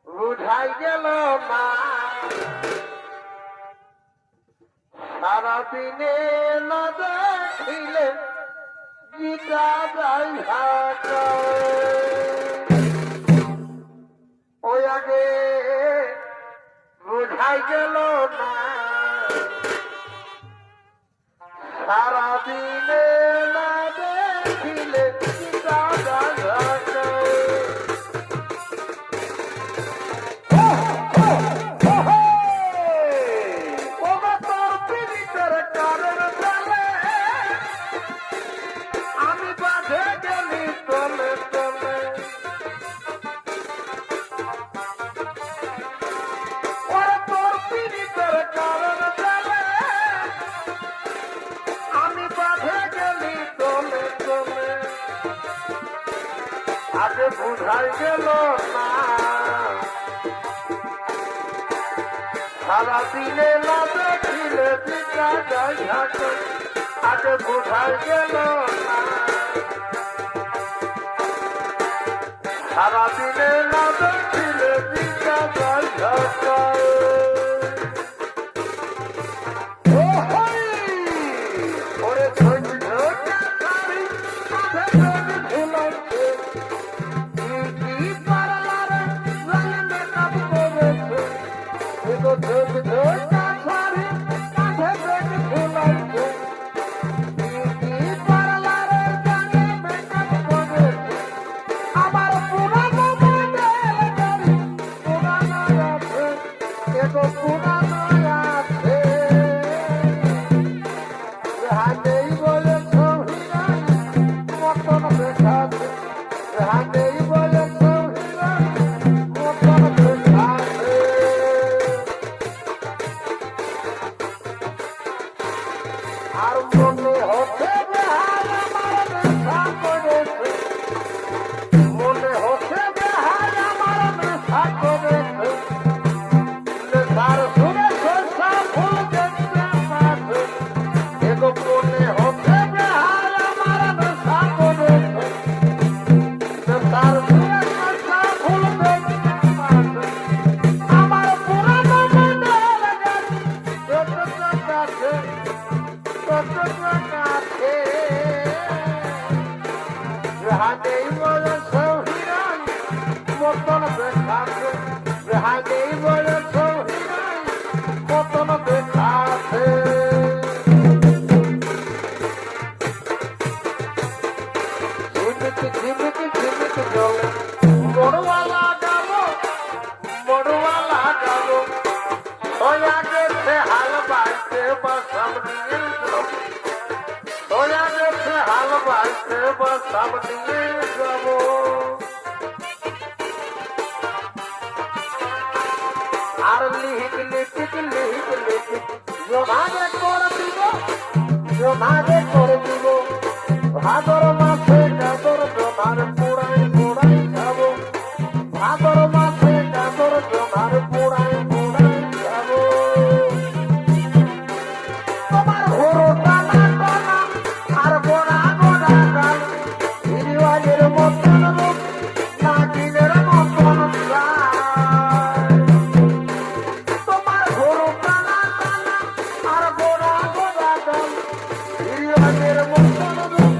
বুঝাই গেল না সারাদিনে না দেখিলে গীতা যাই ওই আগে বুঝাই গেল না সারাদিনে না দেখিলে গীতা যাই আগে বুঝাই গেল না সারাদিনে না দেখিলে দিকা যাই আগে বুঝাই গেল না সারাদিনে না দেখিলে দিকা যাই ওরে আর লিহিক লিখিক লিহিক লিখিক জমাগে করে দিব জমাগে করে দিব ভাদর মাসে গাদর জমার পুরাই পুরাই খাবো ভাদর মাসে গাদর জমার পুরাই পুরাই খাবো তোমার হরো টানা টানা আর গোড়া গোড়া গাল হিরিওয়াজের মতন রূপ নাগিনের মতন তোমার হরো টানা টানা আর গোড়া গোড়া গাল হিরিওয়াজের মতন রূপ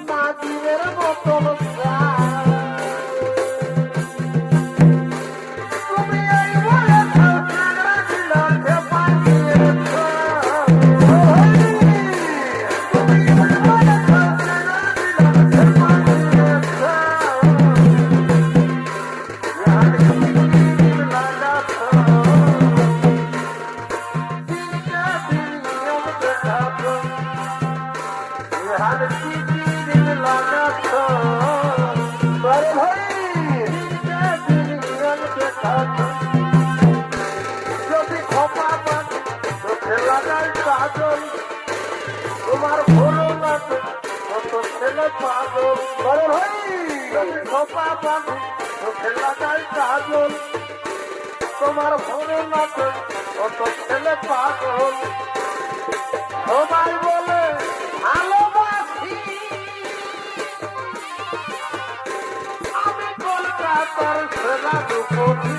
নাগিনের মতন কাজল তোমার ভুলো না কত ছেলে পাগল বড় ভাই খোপা বাঁধে চোখে লাগাই কাজল তোমার ভুলো না কত ছেলে পাগল সবাই বলে ভালোবাসি আমি কলকাতার সেরা রূপসী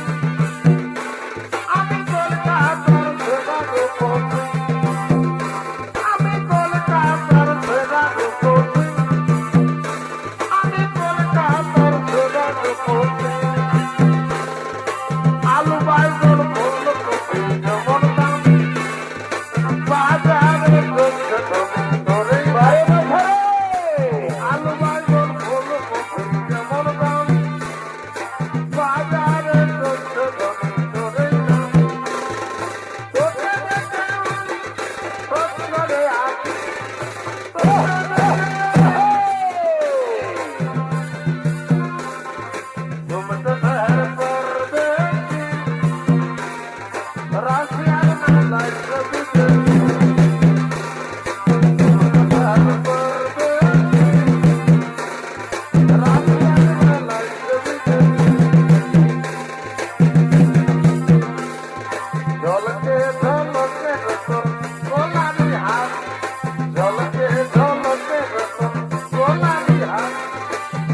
আমি কলকাতার সেরা রূপসী আমি কলকাতার সেরা রূপসী আমি কলকাতার সেরা রূপসী আলু বাইগন ফুলকপি যেমন দাম বাজারে করছে ধরে আলু বাইগন ফুলকপি যেমন দাম বাজারে করছে ধরে তোকে দেখে সত্যরে আসি तुम तो शहर पर देखी राशियार में लाइट कभी देखी तुम तो शहर पर देखी राशियार में लाइट कभी देखी झलके झलके रतन गोलानी हाथ झलके झलके रतन गोलानी हाथ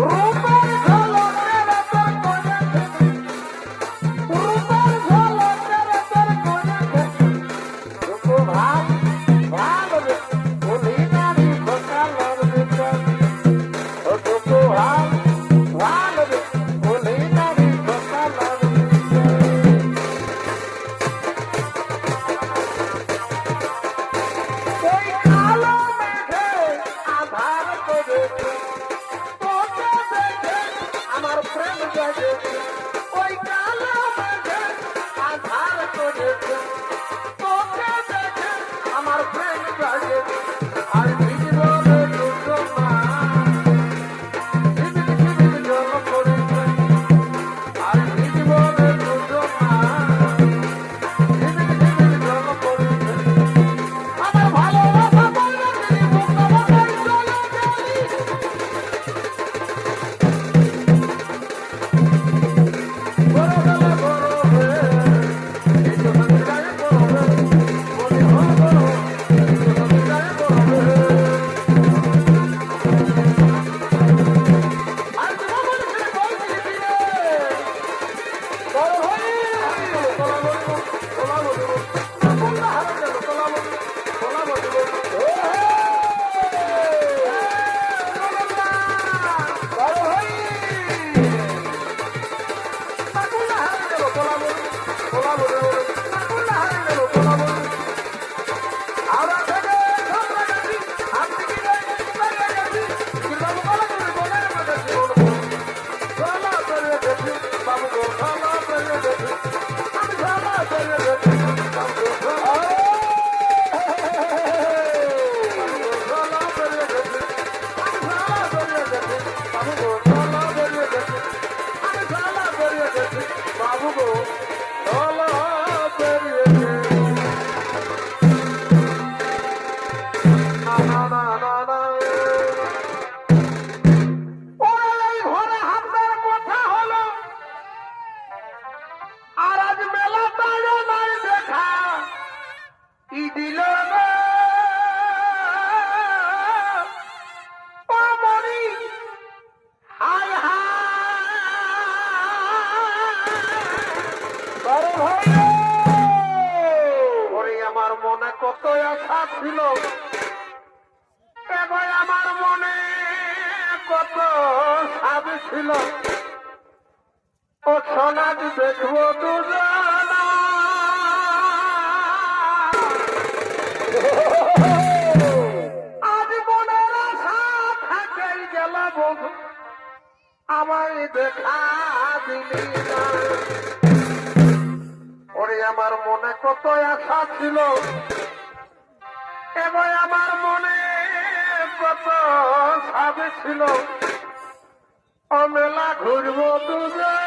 रूपर झलके रतन कोने रूपर झलके रतन कोने रुको भाग भाग रे बोली नारी बकालर बेचन ओ रुको भाग भाग रे बोली नारी बकालर बेचन कोई कालो मेघे आधार को देखे তোকে দেখে আমার প্রেম জাগেছে ওই কালো মেঘে আধার করেছে তোকে দেখে আমার প্রেম জাগেছে আর ভিজব রে দুজনা ঝিমিক ঝিমিক জল পড়েছে আর ভিজব রে দুজনা ঝিমিক ঝিমিক জল পড়েছে আমার ভালোবাসা বললে তিনি মুক্ত বাতাই চলে গেলি বড় গেলে বড় হে এই তো সঙ্গে বড় হে বলি হ বড় এই তো সঙ্গে বড় হে আর তুমি বলছিস বলছিস দিনে বড় ভাই তোলা বলবো না কোনটা হারে গেল তোলা বলবো বড় ভাই নাকুলা হারে গেল তোলা বলবো নাকুলা হারে গেল তোলা বলবো আওরা থেকে ঝগড়া গেছি আপনি কি করে গেছি কিভাবে বলা করে বলে গেছি সালা করে গেছি বাবু গো সালা করে গেছি আমি সালা করে গেছি বাবু গো সালা করে গেছি আমি সালা করে গেছি বাবু গো সালা করে গেছি আমি সালা করে গেছি বাবু গো সালা করে গেছি না না না না না ওরা এই ঘরে হাতের কথা হলো আর আজ মেলা তাইও নাই দেখা ই দিল না পামরি হায় হায় ভাই ওরে আমার মনে কত আশা ছিল এবার আমার মনে কত সাধ ছিল ও সোনাজ দেখবো দুজনা আজ মনের আশা থাকেই গেল বধু আমায় দেখা দিলি না ওরে আমার মনে কত আশা ছিল এবার আমার মনে কত সাধ ছিল ও মেলা ঘুরবো দুজন